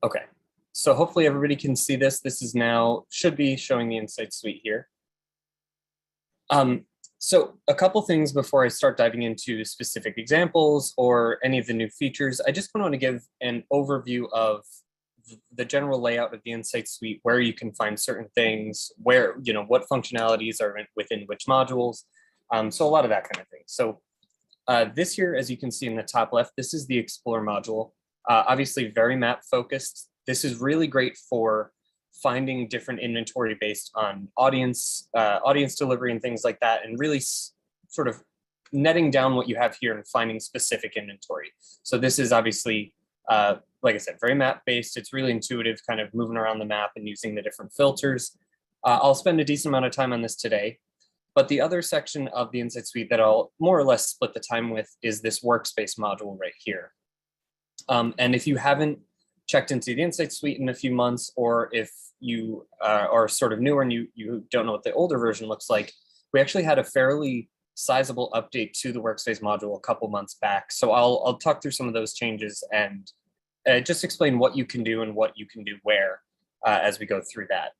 Okay, so hopefully everybody can see this. This is now, should be showing the Insight Suite here. So a couple things before I start diving into specific examples or any of the new features. I just want to give an overview of the general layout of the Insight Suite, where you can find certain things, where, what functionalities are within which modules. So a lot of that kind of thing. So this here, as you can see in the top left, this is the Explore module. Obviously very map focused. This is really great for finding different inventory based on audience delivery and things like that, and really sort of netting down what you have here and finding specific inventory. So this is obviously, like I said, very map based. It's really intuitive, kind of moving around the map and using the different filters. I'll spend a decent amount of time on this today. But the other section of the Insight Suite that I'll more or less split the time with is this workspace module right here. And if you haven't checked into the Insight Suite in a few months, or if you are sort of newer and you don't know what the older version looks like, we actually had a fairly sizable update to the workspace module a couple months back. So I'll talk through some of those changes and just explain what you can do and what you can do where as we go through that.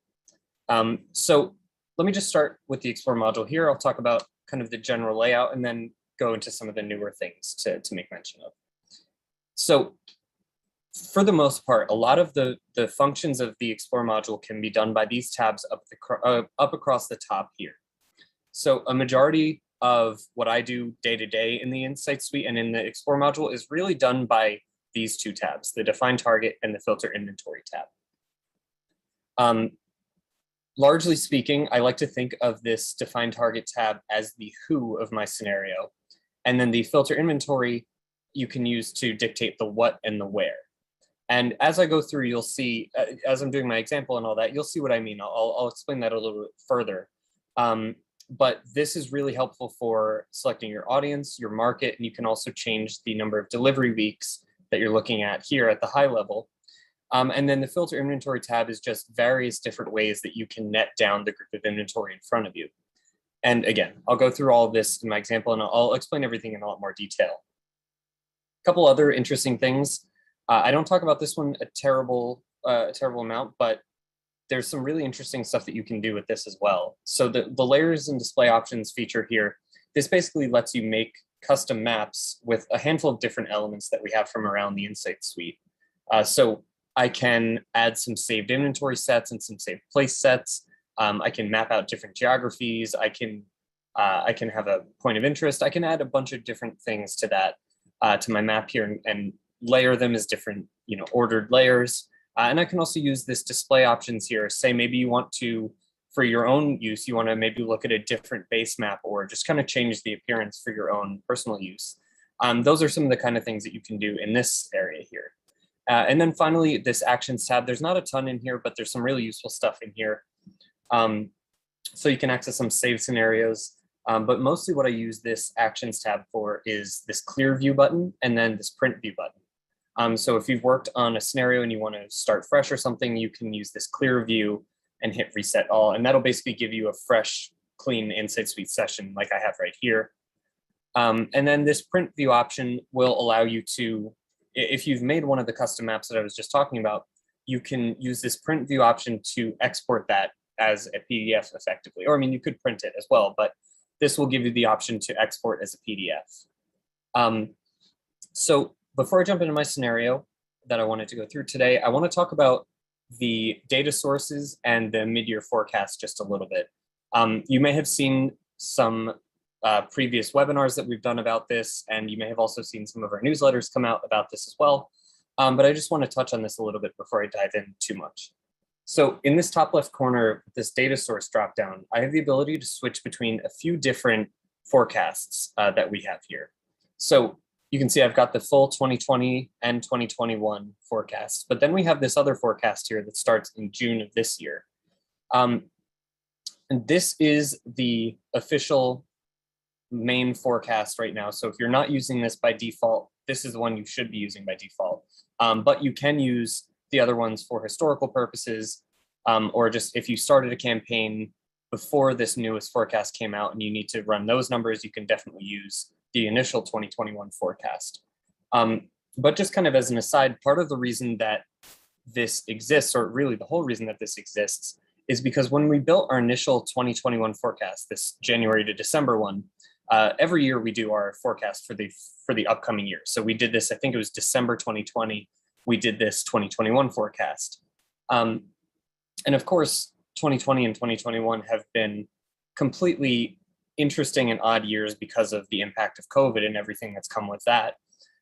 So let me just start with the Explore module here. I'll talk about kind of the general layout and then go into some of the newer things to make mention of. So for the most part, a lot of the functions of the Explore module can be done by these tabs up across the top here. So a majority of what I do day to day in the Insight Suite and in the Explore module is really done by these two tabs, the Define Target and the Filter Inventory tab. Largely speaking, I like to think of this Define Target tab as the who of my scenario. And then the Filter Inventory you can use to dictate the what and the where. And as I go through, you'll see, as I'm doing my example and all that, you'll see what I mean. I'll explain that a little bit further. But this is really helpful for selecting your audience, your market, and you can also change the number of delivery weeks that you're looking at here at the high level. And then the Filter Inventory tab is just various different ways that you can net down the group of inventory in front of you. And again, I'll go through all of this in my example and I'll explain everything in a lot more detail. A couple other interesting things. I don't talk about this one a terrible amount, but there's some really interesting stuff that you can do with this as well. So the layers and display options feature here, this basically lets you make custom maps with a handful of different elements that we have from around the Insight Suite. So I can add some saved inventory sets and some saved place sets. I can map out different geographies. I can have a point of interest. I can add a bunch of different things to that, to my map here and layer them as different, ordered layers. And I can also use this display options here. Say maybe you want to, for your own use, you want to maybe look at a different base map or just kind of change the appearance for your own personal use. Those are some of the kind of things that you can do in this area here. And then finally, this Actions tab, there's not a ton in here, but there's some really useful stuff in here. So you can access some saved scenarios, but mostly what I use this Actions tab for is this Clear View button and then this Print View button. So if you've worked on a scenario and you want to start fresh or something, you can use this Clear View and hit Reset All, and that'll basically give you a fresh, clean Insight Suite session like I have right here. And then this Print View option will allow you to, if you've made one of the custom maps that I was just talking about, you can use this Print View option to export that as a PDF effectively. Or I mean, you could print it as well, but this will give you the option to export as a PDF. So before I jump into my scenario that I wanted to go through today, I want to talk about the data sources and the mid-year forecast just a little bit. You may have seen some previous webinars that we've done about this, and you may have also seen some of our newsletters come out about this as well. But I just want to touch on this a little bit before I dive in too much. So in this top left corner, this data source dropdown, I have the ability to switch between a few different forecasts that we have here. So you can see I've got the full 2020 and 2021 forecast, but then we have this other forecast here that starts in June of this year. And this is the official main forecast right now. So if you're not using this by default, this is the one you should be using by default. But you can use the other ones for historical purposes, or just if you started a campaign before this newest forecast came out and you need to run those numbers, you can definitely use the initial 2021 forecast. But just kind of as an aside, part of the reason that this exists, or really the whole reason that this exists, is because when we built our initial 2021 forecast, this January to December one, every year we do our forecast for the upcoming year. So we did this, I think it was December 2020, we did this 2021 forecast. And of course, 2020 and 2021 have been completely interesting and odd years because of the impact of COVID and everything that's come with that.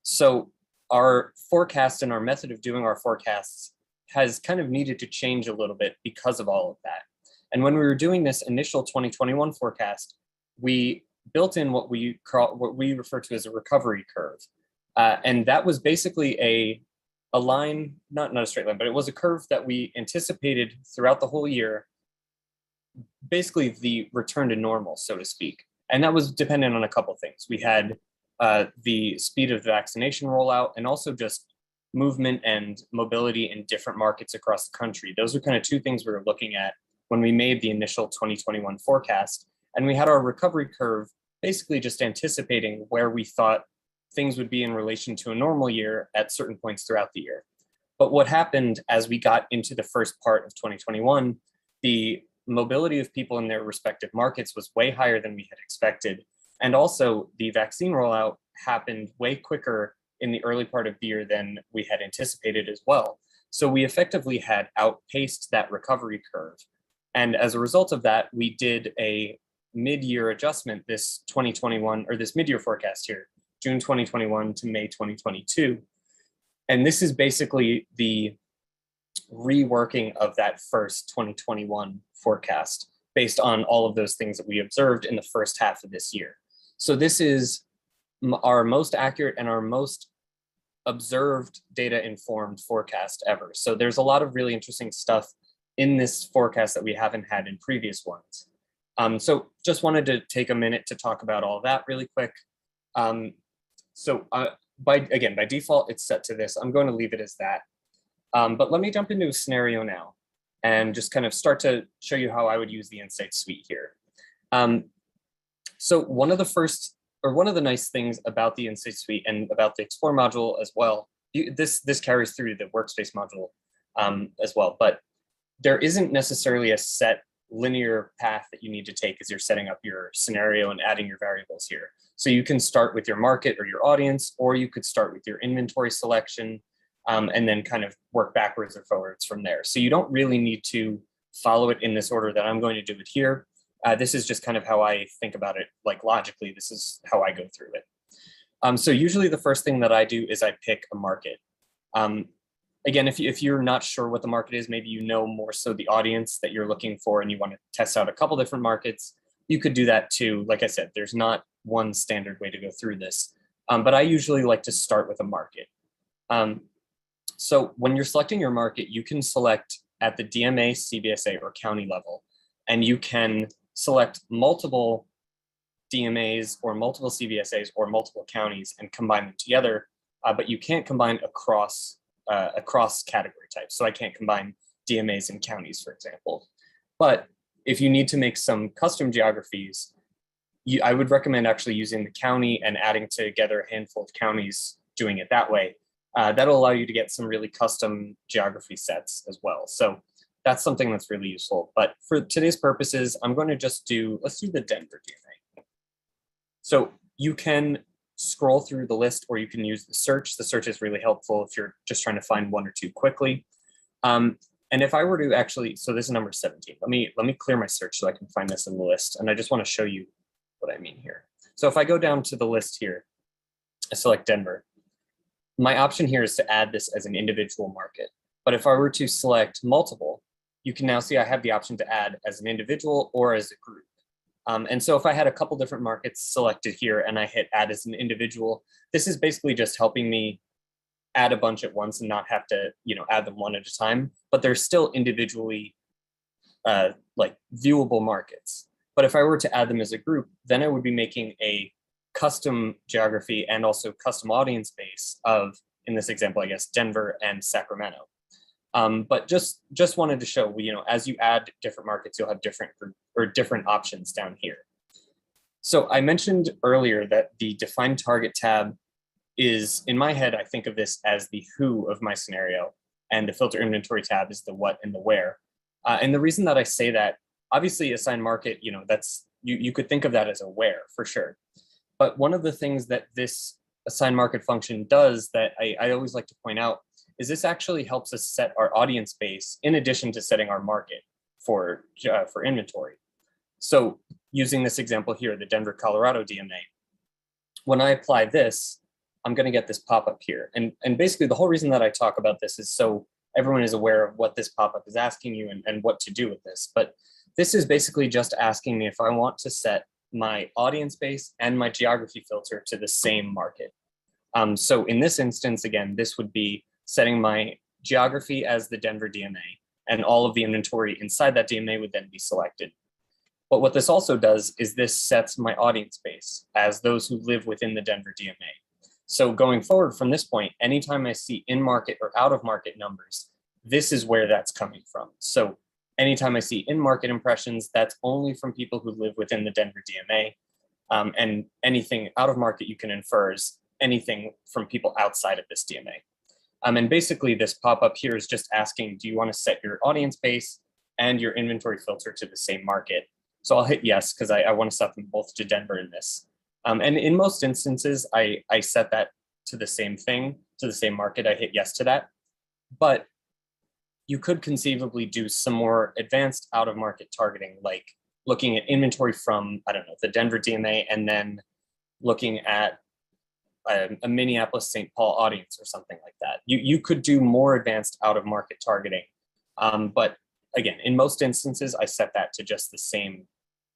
So our forecast and our method of doing our forecasts has kind of needed to change a little bit because of all of that. And when we were doing this initial 2021 forecast, we built in what we refer to as a recovery curve. And that was basically a line, not a straight line, but it was a curve that we anticipated throughout the whole year, basically the return to normal, so to speak. And that was dependent on a couple of things. We had the speed of the vaccination rollout, and also just movement and mobility in different markets across the country. Those are kind of two things we were looking at when we made the initial 2021 forecast. And we had our recovery curve basically just anticipating where we thought things would be in relation to a normal year at certain points throughout the year. But what happened as we got into the first part of 2021, the mobility of people in their respective markets was way higher than we had expected. And also the vaccine rollout happened way quicker in the early part of the year than we had anticipated as well. So we effectively had outpaced that recovery curve. And as a result of that, we did a mid-year adjustment, this 2021, or this mid-year forecast here, June 2021 to May 2022. And this is basically the reworking of that first 2021 forecast based on all of those things that we observed in the first half of this year. So this is our most accurate and our most observed data informed forecast ever. So there's a lot of really interesting stuff in this forecast that we haven't had in previous ones. So just wanted to take a minute to talk about all that really quick. By default, it's set to this. I'm going to leave it as that. But let me jump into a scenario now and just kind of start to show you how I would use the Insight Suite here. So one of the nice things about the Insight Suite and about the Explore module as well, this carries through the Workspace module as well, but there isn't necessarily a set linear path that you need to take as you're setting up your scenario and adding your variables here. So you can start with your market or your audience, or you could start with your inventory selection and then kind of work backwards or forwards from there. So you don't really need to follow it in this order that I'm going to do it here. This is just kind of how I think about it, like logically, this is how I go through it. So usually the first thing that I do is I pick a market. Again, if you're not sure what the market is, maybe you know more so the audience that you're looking for and you want to test out a couple different markets, you could do that too. Like I said, there's not one standard way to go through this, but I usually like to start with a market. So when you're selecting your market, you can select at the DMA, CBSA, or county level, and you can select multiple DMAs or multiple CBSAs or multiple counties and combine them together, but you can't combine across category types. So I can't combine DMAs and counties, for example. But if you need to make some custom geographies, I would recommend actually using the county and adding together a handful of counties, doing it that way. That'll allow you to get some really custom geography sets as well. So that's something that's really useful. But for today's purposes, I'm going to just let's do the Denver DMA. So you can scroll through the list, or you can use the search. The search is really helpful if you're just trying to find one or two quickly. And if I were to actually, so this is number 17. Let me clear my search so I can find this in the list. And I just want to show you what I mean here. So if I go down to the list here, I select Denver. My option here is to add this as an individual market. But if I were to select multiple, you can now see I have the option to add as an individual or as a group. And so if I had a couple different markets selected here and I hit add as an individual, this is basically just helping me add a bunch at once and not have to, add them one at a time, but they're still individually like viewable markets. But if I were to add them as a group, then I would be making a custom geography and also custom audience base of, in this example, I guess, Denver and Sacramento. But just wanted to show, as you add different markets, you'll have different options down here. So I mentioned earlier that the Define Target tab is, in my head, I think of this as the who of my scenario. and the filter inventory tab is the what and the where. And the reason that I say that, obviously assign market, that's, you could think of that as a where for sure. But one of the things that this assign market function does that I always like to point out is this actually helps us set our audience base in addition to setting our market for inventory. So using this example here, the Denver, Colorado DMA, when I apply this, I'm going to get this pop-up here. And basically the whole reason that I talk about this is so everyone is aware of what this pop-up is asking you and what to do with this. But this is basically just asking me if I want to set my audience base and my geography filter to the same market. So in this instance, again, this would be setting my geography as the Denver DMA, and all of the inventory inside that DMA would then be selected. But what this also does is this sets my audience base as those who live within the Denver DMA. So going forward from this point, anytime I see in-market or out-of-market numbers, this is where that's coming from. So anytime I see in-market impressions, that's only from people who live within the Denver DMA. And anything out-of-market you can infer is anything from people outside of this DMA. And basically this pop-up here is just asking, do you want to set your audience base and your inventory filter to the same market? So I'll hit yes, because I want to set them both to Denver in this. And in most instances, I set that to the same thing, to the same market. I hit yes to that. But you could conceivably do some more advanced out-of-market targeting, like looking at inventory from, I don't know, the Denver DMA, and then looking at a Minneapolis, St. Paul audience or something like that. You could do more advanced out-of-market targeting. But again, in most instances, I set that to just the same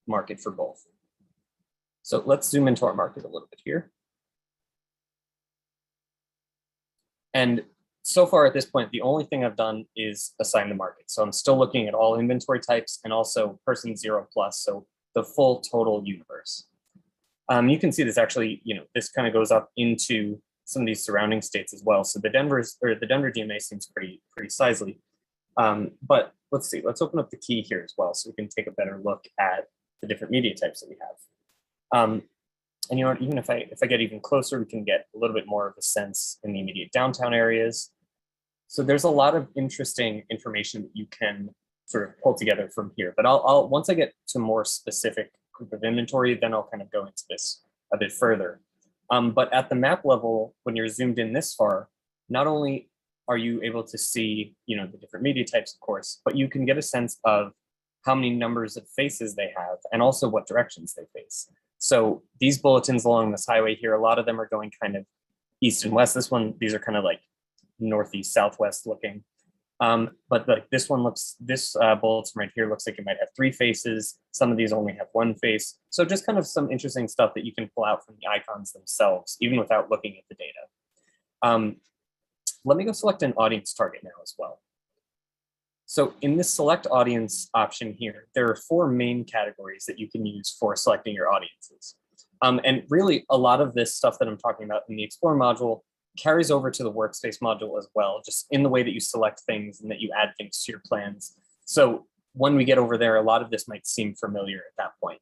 market for both. So let's zoom into our market a little bit here. And so far at this point, the only thing I've done is assign the market. So I'm still looking at all inventory types and also person 0+, so the full total universe. You can see this actually, this kind of goes up into some of these surrounding states as well. So the Denver DMA seems pretty sizely. But let's see, let's open up the key here as well so we can take a better look at the different media types that we have. And even if I get even closer, we can get a little bit more of a sense in the immediate downtown areas. So there's a lot of interesting information that you can sort of pull together from here. But I'll once I get to more specific group of inventory, then I'll kind of go into this a bit further. But at the map level, when you're zoomed in this far, not only are you able to see, the different media types, of course, but you can get a sense of how many numbers of faces they have and also what directions they face. So these bulletins along this highway here, a lot of them are going kind of east and west. These are kind of like northeast, southwest looking. But this bulletin right here looks like it might have 3 faces. Some of these only have 1 face. So just kind of some interesting stuff that you can pull out from the icons themselves, even without looking at the data. Let me go select an audience target now as well. So in this select audience option here, there are 4 main categories that you can use for selecting your audiences. And really a lot of this stuff that I'm talking about in the Explore module carries over to the Workspace module as well, just in the way that you select things and that you add things to your plans. So when we get over there, a lot of this might seem familiar at that point.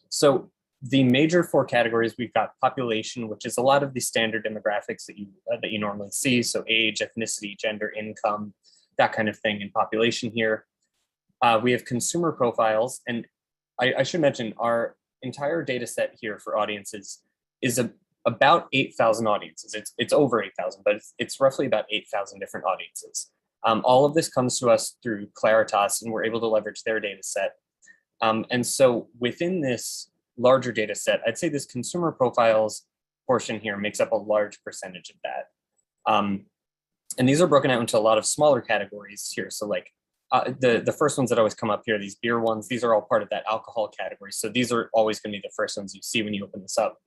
So the major 4 categories, we've got population, which is a lot of the standard demographics that you normally see. So age, ethnicity, gender, income, that kind of thing in population here. We have consumer profiles, and I should mention our entire data set here for audiences is about 8,000 audiences. It's over 8,000, but it's roughly about 8,000 different audiences. All of this comes to us through Claritas, and we're able to leverage their data set. And so within this larger data set, I'd say this consumer profiles portion here makes up a large percentage of that. And these are broken out into a lot of smaller categories here. So like the first ones that always come up here, these beer ones, these are all part of that alcohol category. So these are always going to be the first ones you see when you open this up.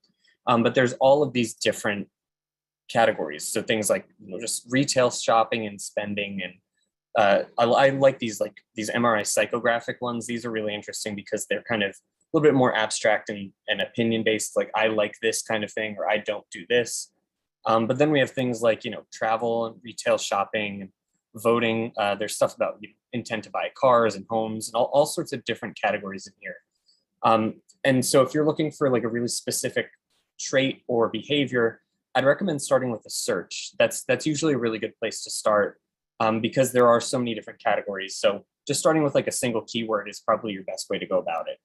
But there's all of these different categories. So things like just retail shopping and spending. And I like these MRI psychographic ones. These are really interesting because they're kind of a little bit more abstract and opinion based. Like I like this kind of thing, or I don't do this. But then we have things like, travel and retail shopping and voting. There's stuff about intent to buy cars and homes and all sorts of different categories in here. And so if you're looking for like a really specific trait or behavior, I'd recommend starting with a search. That's usually a really good place to start. because there are so many different categories. So just starting with like a single keyword is probably your best way to go about it.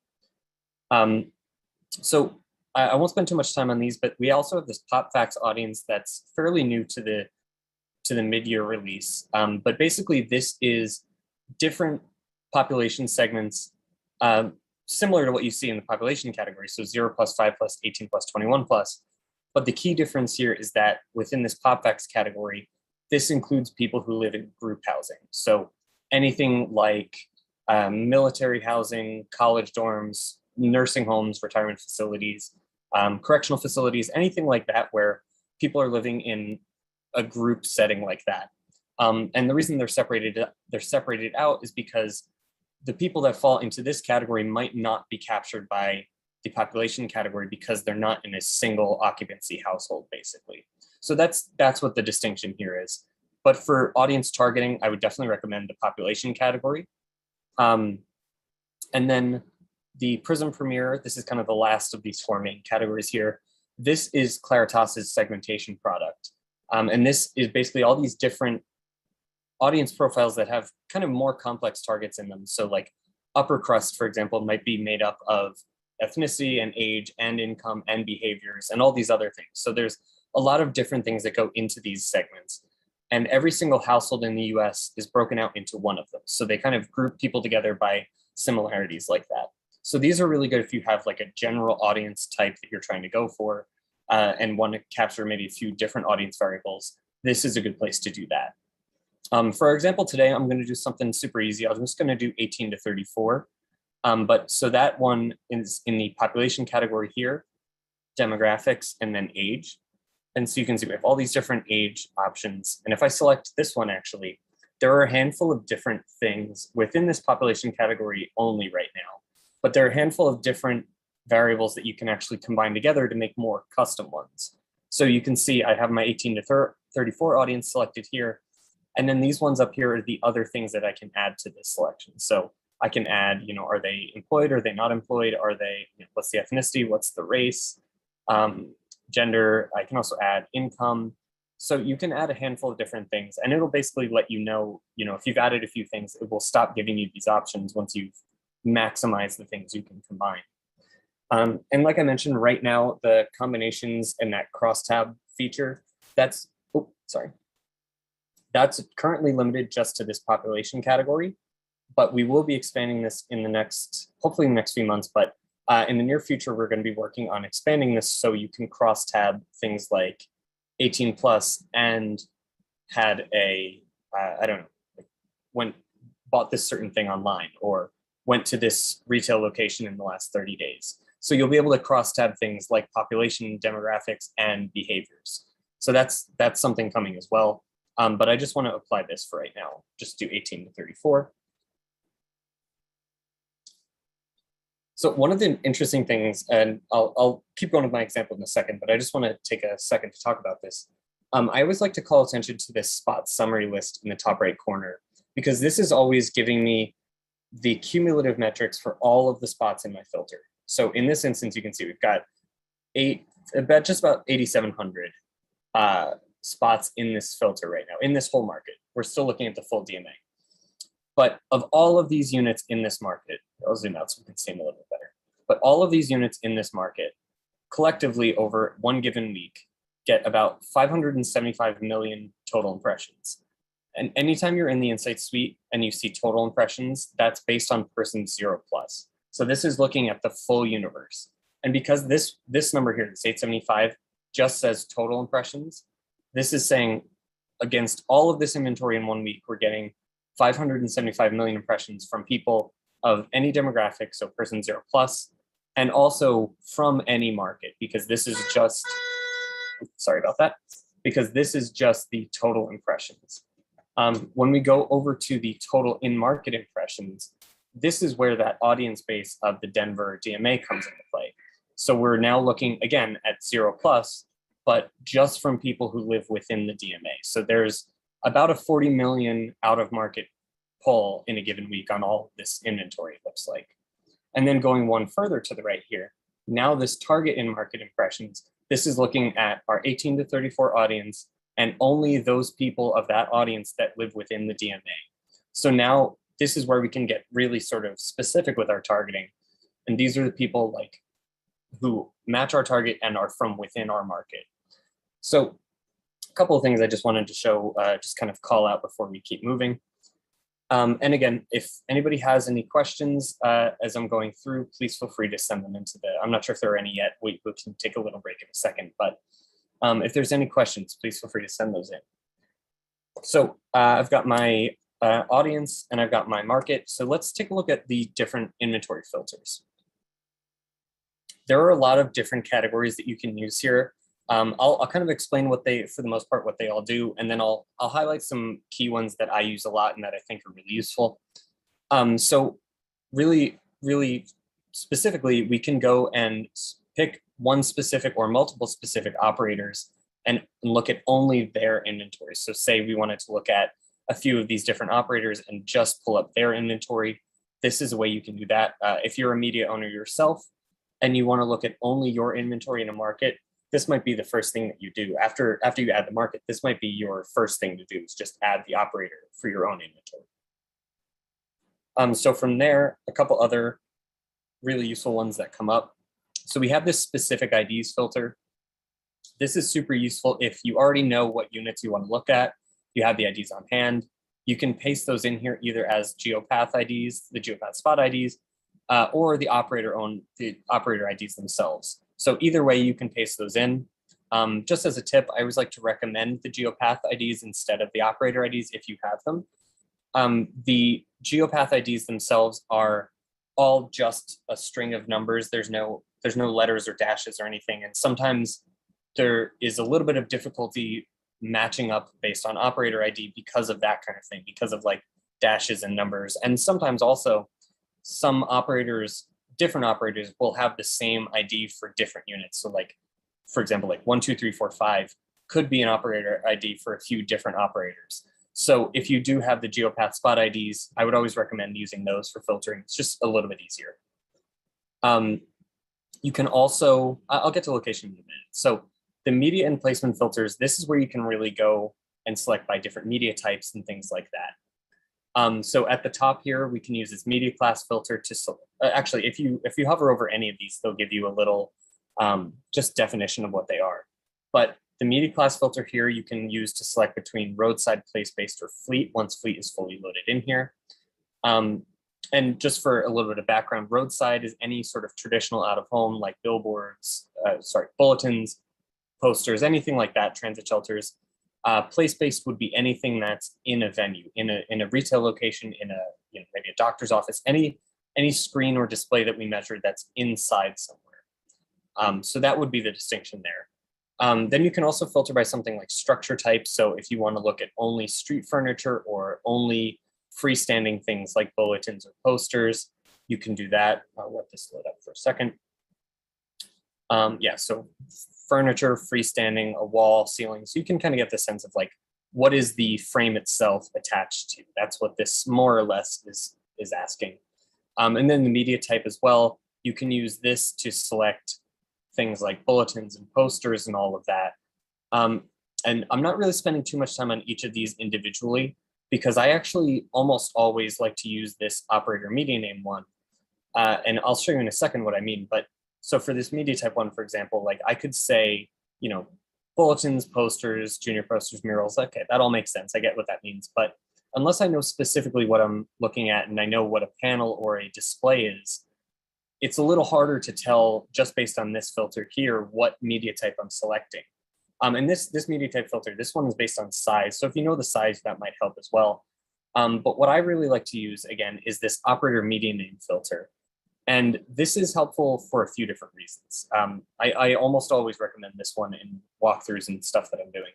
So I won't spend too much time on these, but we also have this pop facts audience that's fairly new to the mid-year release. But basically this is different population segments, similar to what you see in the population category. So 0 plus, 5 plus, 18 plus, 21 plus. But the key difference here is that within this pop facts category, this includes people who live in group housing. So anything like military housing, college dorms, nursing homes, retirement facilities, correctional facilities, anything like that where people are living in a group setting like that. And the reason they're separated out is because the people that fall into this category might not be captured by the population category because they're not in a single occupancy household, basically. So that's what the distinction here is. But for audience targeting, I would definitely recommend the population category. And then the Prism Premier, this is kind of the last of these four main categories here. This is Claritas's segmentation product. And this is basically all these different audience profiles that have kind of more complex targets in them. So like upper crust, for example, might be made up of ethnicity and age and income and behaviors and all these other things. So there's a lot of different things that go into these segments. And every single household in the US is broken out into one of them. So they kind of group people together by similarities like that. So these are really good if you have like a general audience type that you're trying to go for and want to capture maybe a few different audience variables. This is a good place to do that. For example, today I'm going to do something super easy. I'm just going to do 18 to 34. But so that one is in the population category here, demographics, and then age. And so you can see we have all these different age options. And if I select this one, actually, there are a handful of different things within this population category only right now. But there are a handful of different variables that you can actually combine together to make more custom ones. So you can see I have my 18 to 34 audience selected here. And then these ones up here are the other things that I can add to this selection. So I can add, are they employed? Are they not employed? Are they, what's the ethnicity? What's the race? Gender. I can also add income. So you can add a handful of different things and it'll basically let you know, if you've added a few things, it will stop giving you these options once you've maximized the things you can combine. And like I mentioned, right now, the combinations and that crosstab feature, that's currently limited just to this population category, but we will be expanding this in the next, hopefully in the next few months, but in the near future, we're going to be working on expanding this so you can cross-tab things like 18 plus and had a, bought this certain thing online or went to this retail location in the last 30 days. So you'll be able to cross-tab things like population, demographics, and behaviors. So that's something coming as well. But I just want to apply this for right now. Just do 18 to 34. So one of the interesting things, and I'll keep going with my example in a second, but I just want to take a second to talk about this. I always like to call attention to this spot summary list in the top right corner, because this is always giving me the cumulative metrics for all of the spots in my filter. So in this instance, you can see we've got just about 8,700 spots in this filter right now, in this whole market. We're still looking at the full DMA. But of all of these units in this market, I'll zoom out so we can see them a little bit better. But all of these units in this market, collectively over one given week, get about 575 million total impressions. And anytime you're in the Insights suite and you see total impressions, that's based on person 0 plus. So this is looking at the full universe. And because this number here, this 875, just says total impressions, this is saying against all of this inventory in 1 week, we're getting 575 million impressions from people of any demographic, so person 0 plus, and also from any market, because this is just, sorry about that, because this is just the total impressions. When we go over to the total in-market impressions, this is where that audience base of the Denver DMA comes into play. So we're now looking, again, at 0 plus, but just from people who live within the DMA. So there's about a 40 million out-of-market pull in a given week on all this inventory, it looks like. And then going one further to the right here, now this target in-market impressions, this is looking at our 18 to 34 audience and only those people of that audience that live within the DMA. So now this is where we can get really sort of specific with our targeting. And these are the people like who match our target and are from within our market. So a couple of things I just wanted to show, just kind of call out before we keep moving. And again, if anybody has any questions as I'm going through, please feel free to send them into I'm not sure if there are any yet. We can take a little break in a second, but if there's any questions, please feel free to send those in. So I've got my audience and I've got my market. So let's take a look at the different inventory filters. There are a lot of different categories that you can use here. I'll kind of explain what they, for the most part, what they all do, and then I'll highlight some key ones that I use a lot and that I think are really useful. So really specifically, we can go and pick one specific or multiple specific operators and look at only their inventory. So say we wanted to look at a few of these different operators and just pull up their inventory. This is a way you can do that. If you're a media owner yourself and you want to look at only your inventory in a market, this might be the first thing that you do. After you add the market, this might be your first thing to do, is just add the operator for your own inventory. So from there, a couple other really useful ones that come up. So we have this specific IDs filter. This is super useful if you already know what units you want to look at, you have the IDs on hand. You can paste those in here either as Geopath IDs, the Geopath spot IDs, or the operator IDs themselves. So either way, you can paste those in. Just as a tip, I always like to recommend the Geopath IDs instead of the operator IDs if you have them. The Geopath IDs themselves are all just a string of numbers. There's no letters or dashes or anything. And sometimes there is a little bit of difficulty matching up based on operator ID because of that kind of thing, because of like dashes and numbers. And sometimes also some operators, different operators will have the same ID for different units. So like, for example, like 1, 2, 3, 4, 5 could be an operator ID for a few different operators. So if you do have the Geopath spot IDs, I would always recommend using those for filtering. It's just a little bit easier. You can also, I'll get to location in a minute. So the media and placement filters, this is where you can really go and select by different media types and things like that. So at the top here, we can use this media class filter to, actually, if you hover over any of these, they'll give you a little just definition of what they are. But the media class filter here, you can use to select between roadside, place-based, or fleet once fleet is fully loaded in here. And just for a little bit of background, roadside is any sort of traditional out-of-home, like billboards, bulletins, posters, anything like that, transit shelters. Place-based would be anything that's in a venue, in a retail location, in a maybe a doctor's office, any screen or display that we measured that's inside somewhere. So that would be the distinction there. Then you can also filter by something like structure type. So if you want to look at only street furniture or only freestanding things like bulletins or posters, you can do that. I'll let this load up for a second. Yeah, so furniture, freestanding, a wall, ceiling. So you can kind of get the sense of like, what is the frame itself attached to? That's what this more or less is asking. And then the media type as well, you can use this to select things like bulletins and posters and all of that. And I'm not really spending too much time on each of these individually because I actually almost always like to use this operator media name one. And I'll show you in a second what I mean. But so for this media type one, for example, like I could say, bulletins, posters, junior posters, murals. Okay, that all makes sense. I get what that means. But unless I know specifically what I'm looking at and I know what a panel or a display is, it's a little harder to tell just based on this filter here what media type I'm selecting. And this media type filter, this one is based on size. So if you know the size, that might help as well. But what I really like to use, again, is this operator media name filter. And this is helpful for a few different reasons. I almost always recommend this one in walkthroughs and stuff that I'm doing.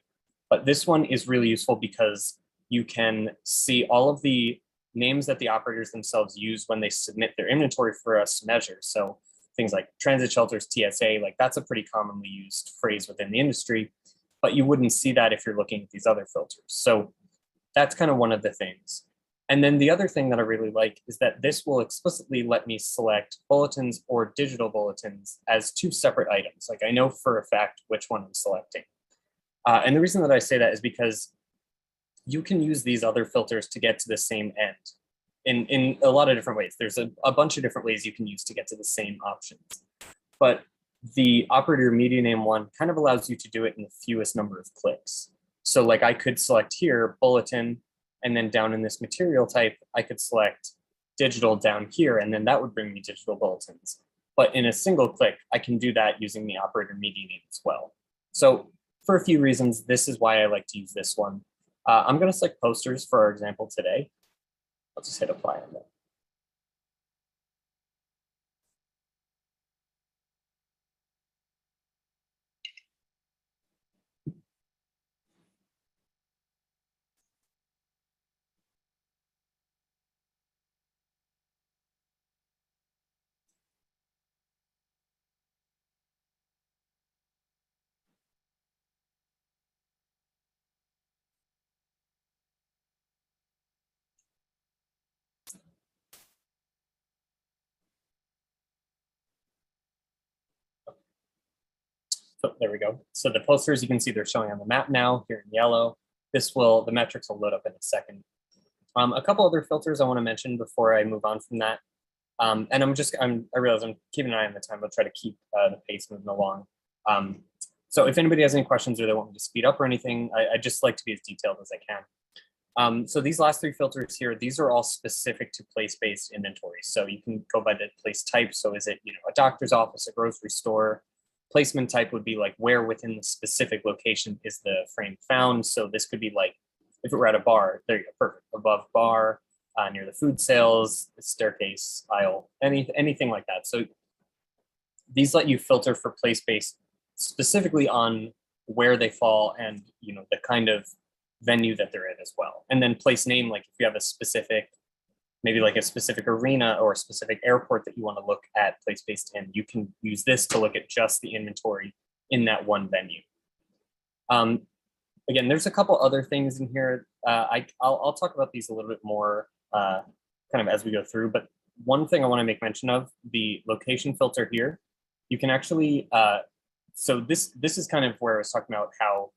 But this one is really useful because you can see all of the names that the operators themselves use when they submit their inventory for us to measure. So things like transit shelters, TSA, like that's a pretty commonly used phrase within the industry, but you wouldn't see that if you're looking at these other filters. So that's kind of one of the things. And then the other thing that I really like is that this will explicitly let me select bulletins or digital bulletins as two separate items. Like I know for a fact which one I'm selecting. And the reason that I say that is because you can use these other filters to get to the same end in a lot of different ways. There's a bunch of different ways you can use to get to the same options. But the operator media name one kind of allows you to do it in the fewest number of clicks. So like I could select here, bulletin, and then down in this material type, I could select digital down here, and then that would bring me digital bulletins. But in a single click, I can do that using the operator media name as well. So for a few reasons, this is why I like to use this one. I'm going to select posters for our example today. I'll just hit apply on that. So there we go. So the posters, you can see they're showing on the map now here in yellow. The metrics will load up in a second. A couple other filters I want to mention before I move on from that. And I realize I'm keeping an eye on the time, but try to keep the pace moving along. So if anybody has any questions or they want me to speed up or anything, I just like to be as detailed as I can. So these last three filters here, these are all specific to place-based inventory. So you can go by the place type. So is it, a doctor's office, a grocery store? Placement type would be like where within the specific location is the frame found. So this could be like, if it were at a bar, there you go, perfect, above bar, near the food sales, the staircase, aisle, anything like that. So these let you filter for place-based specifically on where they fall and the kind of venue that they're in as well. And then place name, like if you have a specific, maybe like a specific arena or a specific airport that you want to look at place-based in, you can use this to look at just the inventory in that one venue. Again, there's a couple other things in here. I'll talk about these a little bit more kind of as we go through, but one thing I want to make mention of, the location filter here, you can actually, so this is kind of where I was talking about how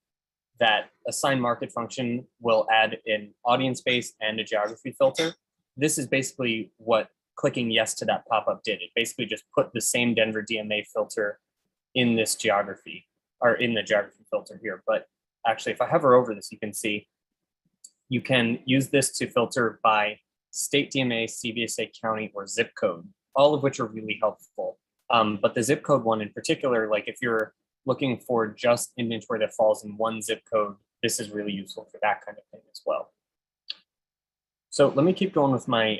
that assign market function will add an audience base and a geography filter. This is basically what clicking yes to that pop-up did. It basically just put the same Denver DMA filter in this geography, or in the geography filter here. But actually, if I hover over this, you can see you can use this to filter by state DMA, CBSA county, or zip code, all of which are really helpful. But the zip code one in particular, like if you're looking for just inventory that falls in one zip code, this is really useful for that kind of thing as well. So let me keep going with my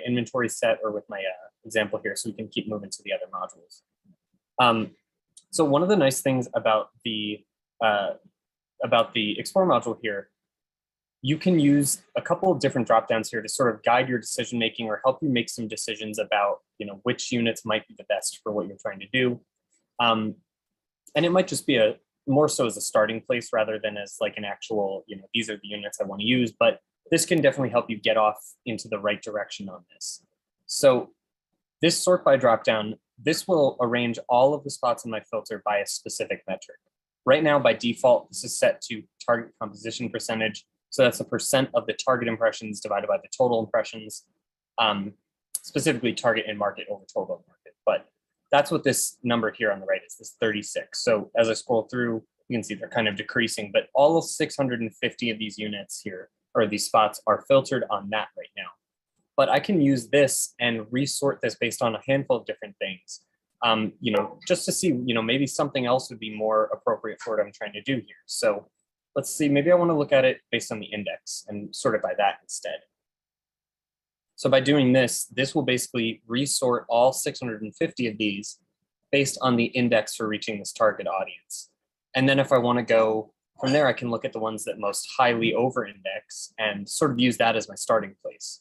inventory set, or with my example here, so we can keep moving to the other modules. So one of the nice things about the Explore module here, you can use a couple of different dropdowns here to sort of guide your decision making or help you make some decisions about which units might be the best for what you're trying to do. And it might just be more so as a starting place rather than as like an actual, these are the units I want to use, but this can definitely help you get off into the right direction on this. So this sort by dropdown, this will arrange all of the spots in my filter by a specific metric. Right now, by default, this is set to target composition percentage. So that's the percent of the target impressions divided by the total impressions, specifically target in market over total market. But that's what this number here on the right is, this 36. So as I scroll through, you can see they're kind of decreasing, but all 650 of these units here, or these spots, are filtered on that right now. But I can use this and resort this based on a handful of different things, just to see, maybe something else would be more appropriate for what I'm trying to do here. So let's see, maybe I want to look at it based on the index and sort it by that instead. So by doing this, this will basically resort all 650 of these based on the index for reaching this target audience. And then if I want to go from there, I can look at the ones that most highly over-index and sort of use that as my starting place.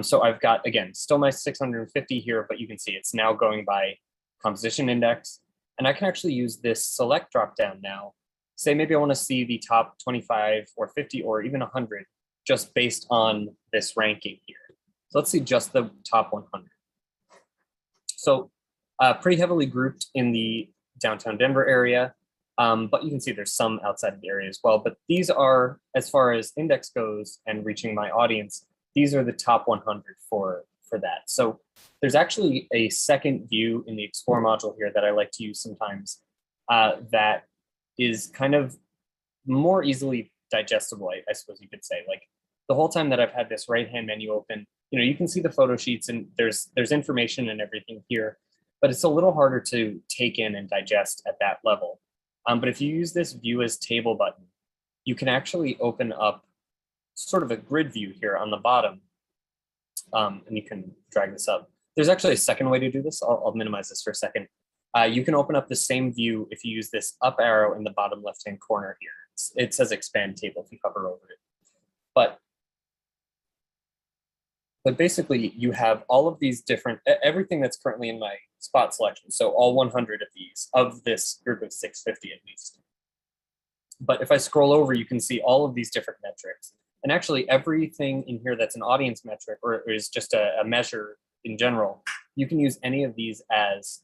So I've got, again, still my 650 here, but you can see it's now going by composition index. And I can actually use this select dropdown now. Say maybe I want to see the top 25 or 50 or even 100 just based on this ranking here. So let's see just the top 100. So pretty heavily grouped in the downtown Denver area. But you can see there's some outside of the area as well. But these are, as far as index goes and reaching my audience, these are the top 100 for that. So there's actually a second view in the Explore module here that I like to use sometimes that is kind of more easily digestible, I suppose you could say. Like the whole time that I've had this right-hand menu open, you can see the photo sheets and there's information and everything here, but it's a little harder to take in and digest at that level. But if you use this view as table button, you can actually open up sort of a grid view here on the bottom, and you can drag this up. There's actually a second way to do this. I'll minimize this for a second. You can open up the same view if you use this up arrow in the bottom left-hand corner here. It says expand table if you hover over it. But basically you have all of these different, everything that's currently in my spot selection. So all 100 of these, of this group of 650 at least. But if I scroll over, you can see all of these different metrics. And actually everything in here that's an audience metric or is just a measure in general, you can use any of these as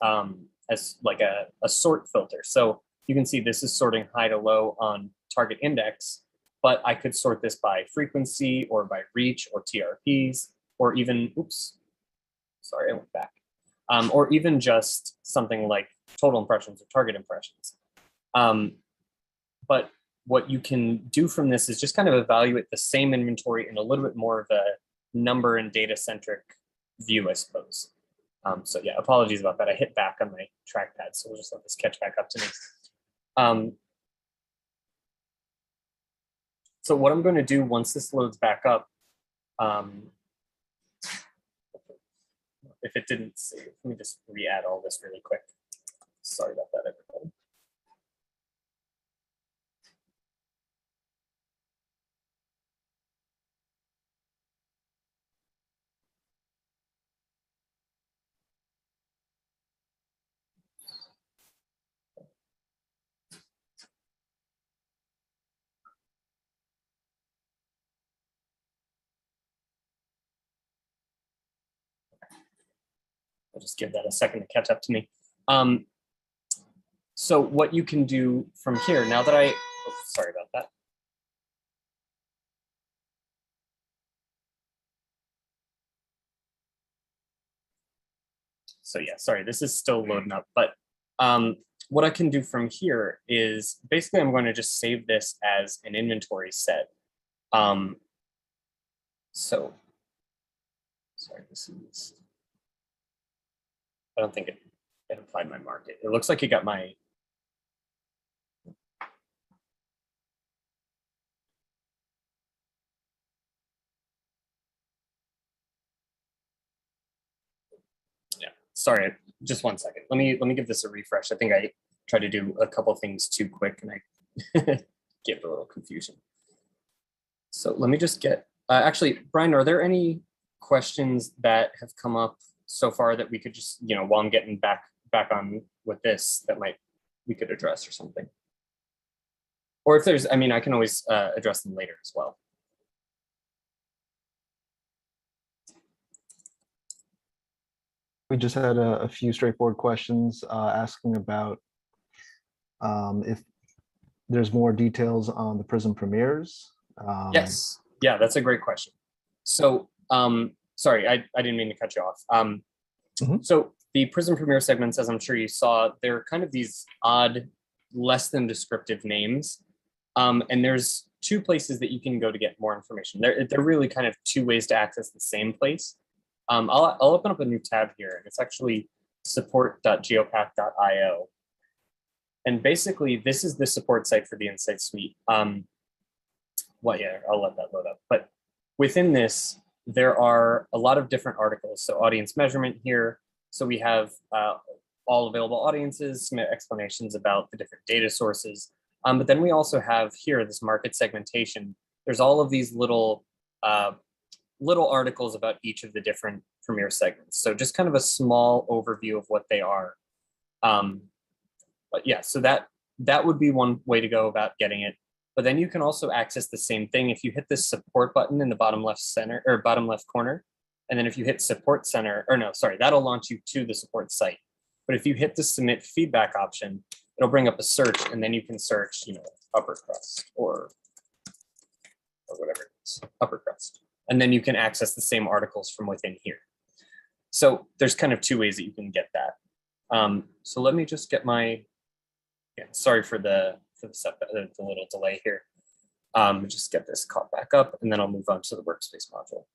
like a sort filter. So you can see this is sorting high to low on target index, but I could sort this by frequency or by reach or TRPs, or even, oops, sorry, I went back. Or even just something like total impressions or target impressions. But what you can do from this is just kind of evaluate the same inventory in a little bit more of a number and data centric view, I suppose. So yeah, apologies about that. I hit back on my trackpad, so we'll just let this catch back up to me. So what I'm going to do once this loads back up, if it didn't save, let me just re-add all this really quick. Sorry about that, everybody. I'll just give that a second to catch up to me. So what you can do from here, now that sorry about that. So yeah, sorry, this is still loading up, but what I can do from here is basically I'm going to just save this as an inventory set. So, sorry, this is, I don't think it applied my market. It looks like it got my, yeah, sorry, just one second. Let me give this a refresh. I think I tried to do a couple things too quick and I gave it a little confusion. So let me just get, actually, Brian, are there any questions that have come up so far that we could just, while I'm getting back on with this, that we could address or something? Or if there's, I can always address them later as well. We just had a few straightforward questions asking about if there's more details on the Prism premieres. Yes, yeah, that's a great question. So, sorry, I didn't mean to cut you off. So the Prism Premiere segments, as I'm sure you saw, they're kind of these odd, less than descriptive names. And there's two places that you can go to get more information. They're really kind of two ways to access the same place. I'll open up a new tab here, and it's actually support.geopath.io. And basically, this is the support site for the Insight Suite. Yeah, I'll let that load up. But within this, there are a lot of different articles. So audience measurement here. So we have all available audiences, some explanations about the different data sources. But then we also have here this market segmentation. There's all of these little articles about each of the different Premiere segments. So just kind of a small overview of what they are. But yeah, so that would be one way to go about getting it. But then you can also access the same thing if you hit this support button in the bottom left center or bottom left corner. And then if you hit support center, or no, sorry, that'll launch you to the support site. But if you hit the submit feedback option, it'll bring up a search, and then you can search, upper crust or whatever it is, upper crust. And then you can access the same articles from within here. So there's kind of two ways that you can get that. So let me just get my, sorry for the little delay here. Just get this caught back up, and then I'll move on to the workspace module.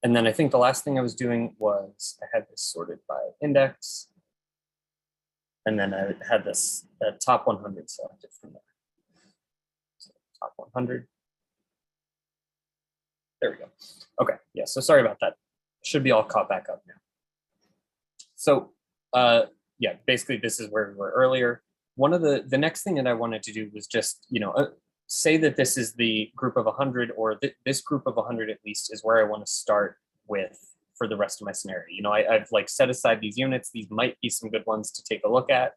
And then I think the last thing I was doing was I had this sorted by index. And then I had this top 100 selected from there. So top 100. There we go. Okay, yeah, so sorry about that. Should be all caught back up now. So yeah, basically this is where we were earlier. One of the next thing that I wanted to do was just, say that this is the group of 100, or this group of 100 at least is where I want to start with for the rest of my scenario. I've like set aside these units. These might be some good ones to take a look at.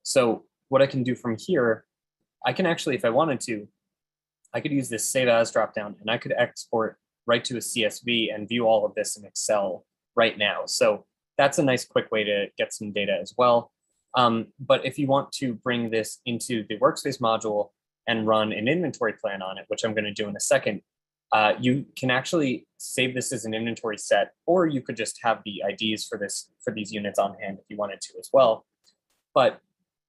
So what I can do from here, I can actually, if I wanted to, I could use this save as dropdown, and I could export right to a CSV and view all of this in Excel right now. So that's a nice quick way to get some data as well. But if you want to bring this into the workspace module and run an inventory plan on it, which I'm going to do in a second, you can actually save this as an inventory set, or you could just have the IDs for these units on hand if you wanted to as well. But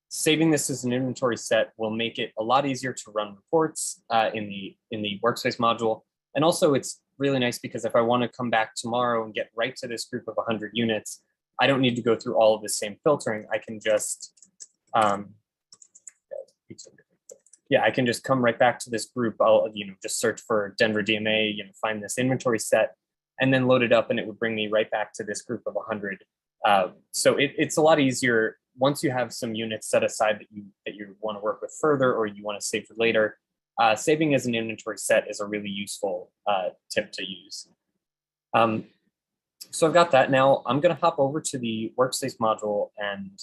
saving this as an inventory set will make it a lot easier to run reports in the workspace module. And also it's really nice because if I want to come back tomorrow and get right to this group of 100 units, I don't need to go through all of the same filtering. I can just, I can just come right back to this group. I'll, just search for Denver DMA, find this inventory set, and then load it up, and it would bring me right back to this group of 100. So it's a lot easier once you have some units set aside that you want to work with further, or you want to save for later. Saving as an inventory set is a really useful tip to use. So I've got that. Now I'm going to hop over to the workspace module and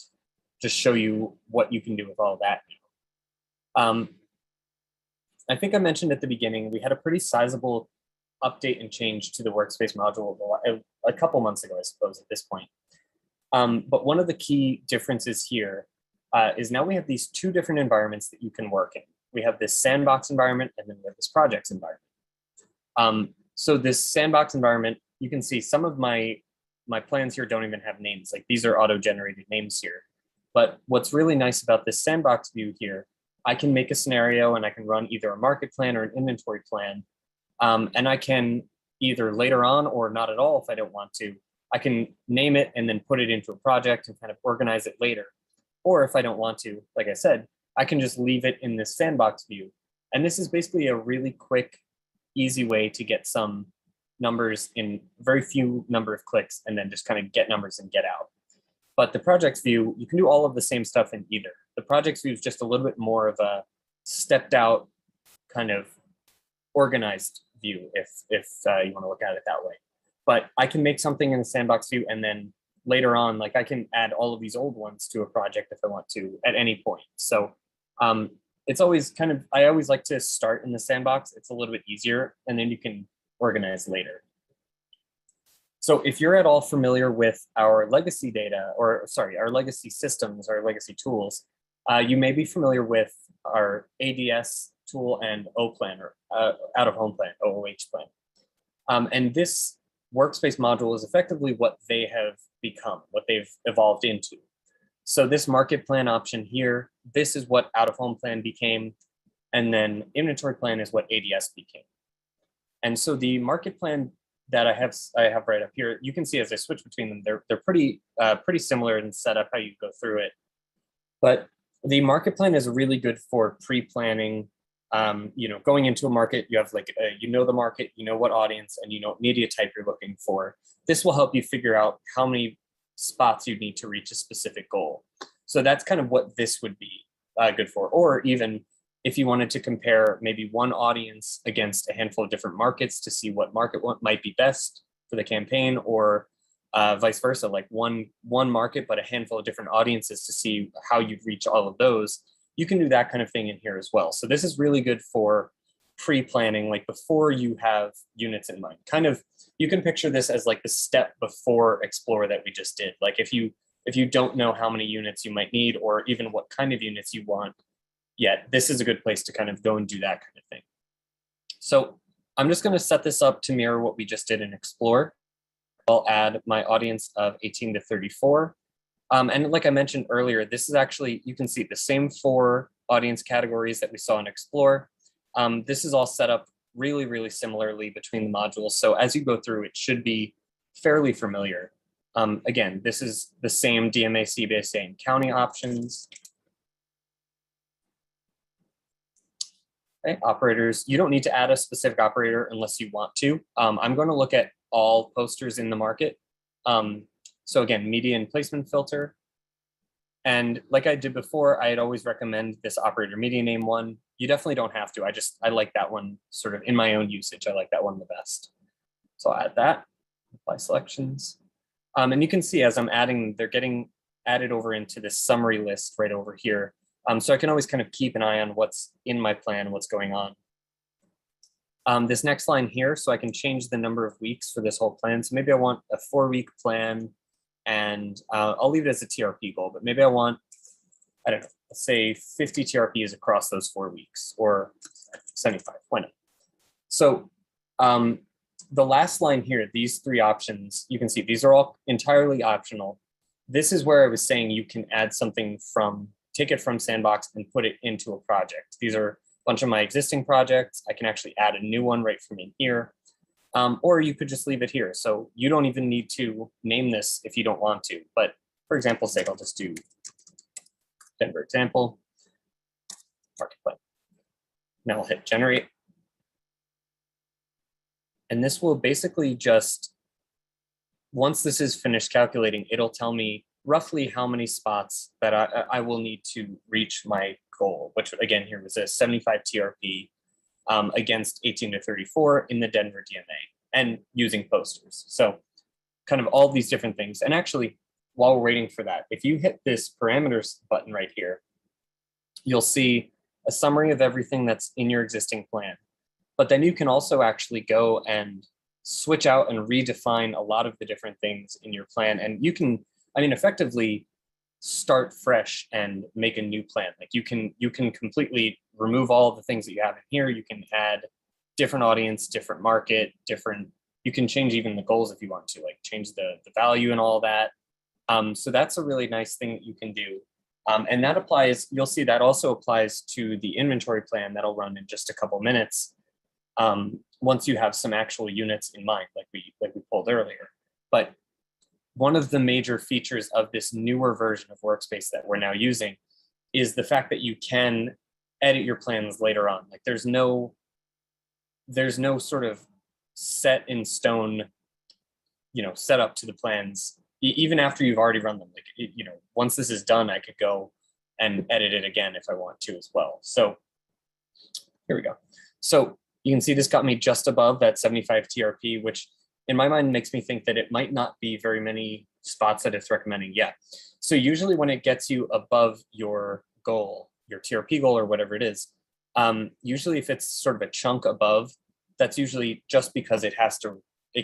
just show you what you can do with all that. I think I mentioned at the beginning, we had a pretty sizable update and change to the workspace module a couple months ago, I suppose, at this point. But one of the key differences here is now we have these two different environments that you can work in. We have this sandbox environment, and then we have this projects environment. So this sandbox environment, you can see some of my plans here don't even have names. Like these are auto-generated names here. But what's really nice about this sandbox view here, I can make a scenario and I can run either a market plan or an inventory plan. And I can either later on or not at all if I don't want to, I can name it and then put it into a project and kind of organize it later. Or if I don't want to, like I said, I can just leave it in this sandbox view. And this is basically a really quick, easy way to get some numbers in very few number of clicks and then just kind of get numbers and get out. But the projects view, you can do all of the same stuff in either. The projects view is just a little bit more of a stepped out kind of organized view if you want to look at it that way. But I can make something in the sandbox view, and then later on, like I can add all of these old ones to a project if I want to at any point. So it's always kind of, I always like to start in the sandbox. It's a little bit easier, and then you can organize later. So if you're at all familiar with our legacy data, or sorry, our legacy systems, our legacy tools, you may be familiar with our ADS tool and O plan, or out of home plan, OOH plan. And this workspace module is effectively what they have become, what they've evolved into. So this market plan option here, this is what out of home plan became. And then inventory plan is what ADS became. And so the market plan that I have right up here, you can see as I switch between them, they're pretty similar in setup, how you go through it. But the market plan is really good for pre-planning. Going into a market, you have like the market, what audience, and what media type you're looking for. This will help you figure out how many spots you need to reach a specific goal. So that's kind of what this would be good for. Or even if you wanted to compare maybe one audience against a handful of different markets to see what market might be best for the campaign, or vice versa, like one market but a handful of different audiences to see how you'd reach all of those. You can do that kind of thing in here as well. So this is really good for pre-planning, like before you have units in mind. Kind of, you can picture this as like the step before explore that we just did. Like if you don't know how many units you might need or even what kind of units you want yet, this is a good place to kind of go and do that kind of thing. So I'm just going to set this up to mirror what we just did in explore. I'll add my audience of 18 to 34. And like I mentioned earlier, this is actually, you can see the same 4 audience categories that we saw in explore. This is all set up really, really similarly between the modules. So as you go through, it should be fairly familiar. Again, this is the same DMA, CBSA, and county options. Okay, operators, you don't need to add a specific operator unless you want to. I'm going to look at all posters in the market. So again, media and placement filter. And like I did before, I'd always recommend this operator media name one. You definitely don't have to. I like that one sort of in my own usage. I like that one the best. So I'll add that, apply selections. And you can see as I'm adding, they're getting added over into this summary list right over here. So I can always kind of keep an eye on what's in my plan, what's going on. This next line here, so I can change the number of weeks for this whole plan. So maybe I want a 4-week plan, and I'll leave it as a TRP goal, but maybe I want, I don't know, let's say 50 TRPs across those 4 weeks, or 75, why not? So the last line here, these 3 options, you can see these are all entirely optional. This is where I was saying you can add something from, take it from Sandbox and put it into a project. These are a bunch of my existing projects. I can actually add a new one right from in here. Or you could just leave it here. So you don't even need to name this if you don't want to. But for example's sake, I'll just do Denver example, market plan. Now I'll hit generate. And this will basically just, once this is finished calculating, it'll tell me roughly how many spots that I will need to reach my goal, which again, here was a 75 TRP against 18 to 34 in the Denver DMA and using posters. So kind of all these different things. And actually, while we're waiting for that, if you hit this parameters button right here, you'll see a summary of everything that's in your existing plan. But then you can also actually go and switch out and redefine a lot of the different things in your plan. And you can, I mean, effectively start fresh and make a new plan. Like you can completely remove all of the things that you have in here. You can add different audience, different market, different, you can change even the goals if you want to, like change the value and all that. So that's a really nice thing that you can do. And that applies, you'll see that also applies to the inventory plan that'll run in just a couple minutes. Once you have some actual units in mind, like we pulled earlier. But one of the major features of this newer version of Workspace that we're now using is the fact that you can edit your plans later on. Like there's no sort of set in stone, setup to the plans, even after you've already run them. Like, once this is done, I could go and edit it again if I want to as well. So here we go. So you can see this got me just above that 75 TRP, which in my mind makes me think that it might not be very many spots that it's recommending yet. So usually when it gets you above your goal, your TRP goal or whatever it is, usually if it's sort of a chunk above, that's usually just because it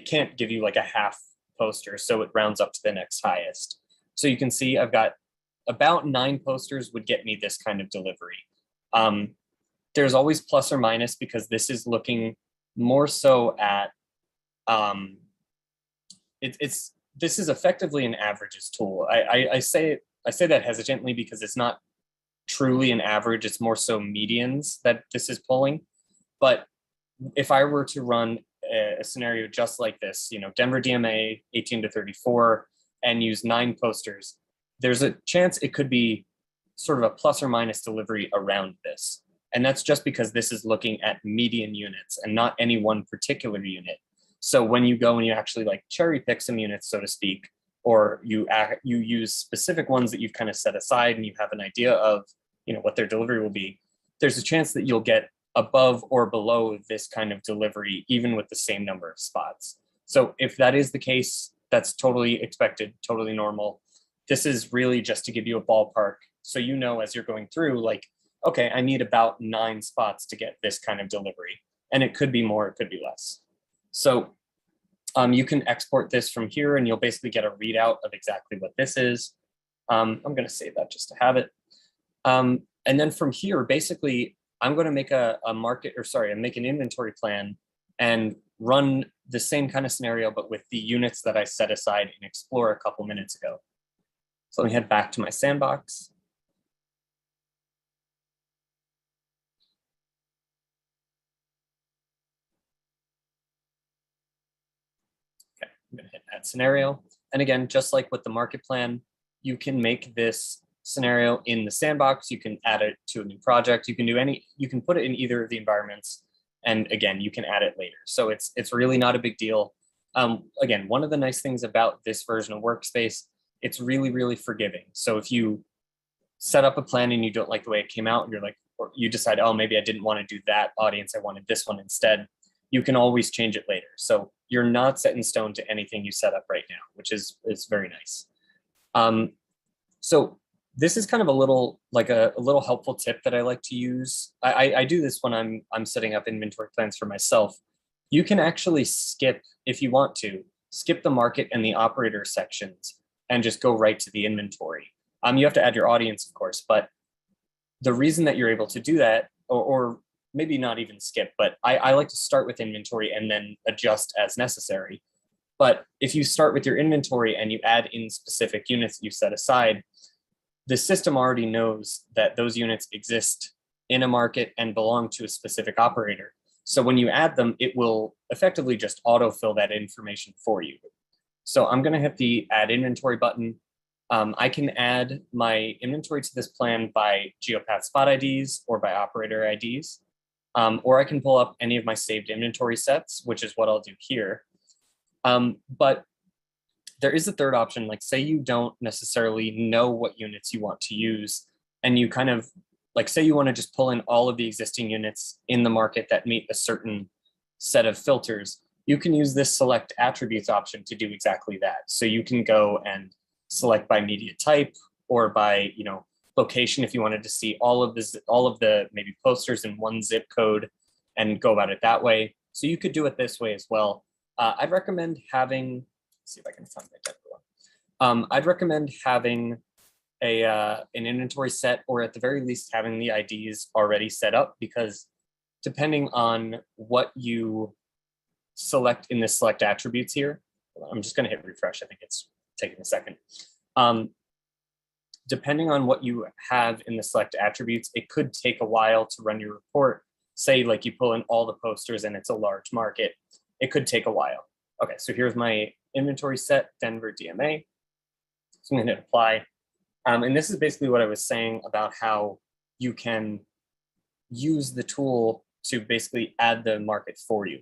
can't give you like a half poster. So it rounds up to the next highest. So you can see I've got about 9 posters would get me this kind of delivery. There's always plus or minus because this is looking more so at, this is effectively an averages tool. I say that hesitantly because it's not truly an average, it's more so medians that this is pulling. But if I were to run a scenario just like this, Denver DMA 18 to 34 and use 9 posters, there's a chance it could be sort of a plus or minus delivery around this. And that's just because this is looking at median units and not any one particular unit. So when you go and you actually like cherry pick some units, so to speak, or you use specific ones that you've kind of set aside and you have an idea of, what their delivery will be, there's a chance that you'll get above or below this kind of delivery, even with the same number of spots. So if that is the case, that's totally expected, totally normal. This is really just to give you a ballpark. So as you're going through, like, okay, I need about 9 spots to get this kind of delivery. And it could be more, it could be less. So you can export this from here and you'll basically get a readout of exactly what this is. I'm going to save that just to have it. And then from here, basically, I'm going to make a market, or sorry, make an inventory plan and run the same kind of scenario, but with the units that I set aside in Explore a couple minutes ago. So let me head back to my sandbox. Okay, I'm going to hit add scenario. And again, just like with the market plan, you can make this scenario in the sandbox. You can add it to a new project. You can do you can put it in either of the environments. And again, you can add it later. So it's really not a big deal. Again, one of the nice things about this version of Workspace, it's really, really forgiving. So if you set up a plan and you don't like the way it came out, and you're like, or you decide, oh, maybe I didn't want to do that audience, I wanted this one instead, you can always change it later. So you're not set in stone to anything you set up right now, which is very nice. So this is kind of a little helpful tip that I like to use. I do this when I'm setting up inventory plans for myself. You can actually skip, if you want to, skip the market and the operator sections and just go right to the inventory. You have to add your audience, of course, but the reason that you're able to do that, or maybe not even skip, but I like to start with inventory and then adjust as necessary. But if you start with your inventory and you add in specific units that you set aside, the system already knows that those units exist in a market and belong to a specific operator. So when you add them, it will effectively just autofill that information for you. So I'm going to hit the add inventory button. I can add my inventory to this plan by Geopath spot IDs or by operator IDs, or I can pull up any of my saved inventory sets, which is what I'll do here. But there is a third option, like say you don't necessarily know what units you want to use, and you kind of, like say you want to just pull in all of the existing units in the market that meet a certain set of filters, you can use this select attributes option to do exactly that. So you can go and select by media type or by, location if you wanted to see all of the maybe posters in one zip code and go about it that way. So you could do it this way as well. I'd recommend having, see if I can find my demo one. I'd recommend having an inventory set, or at the very least having the IDs already set up, because depending on what you select in the select attributes here, I'm just going to hit refresh. I think it's taking a second. Depending on what you have in the select attributes, it could take a while to run your report. Say like you pull in all the posters and it's a large market, it could take a while. Okay, so here's my inventory set, Denver DMA. So I'm going to hit apply. And this is basically what I was saying about how you can use the tool to basically add the market for you.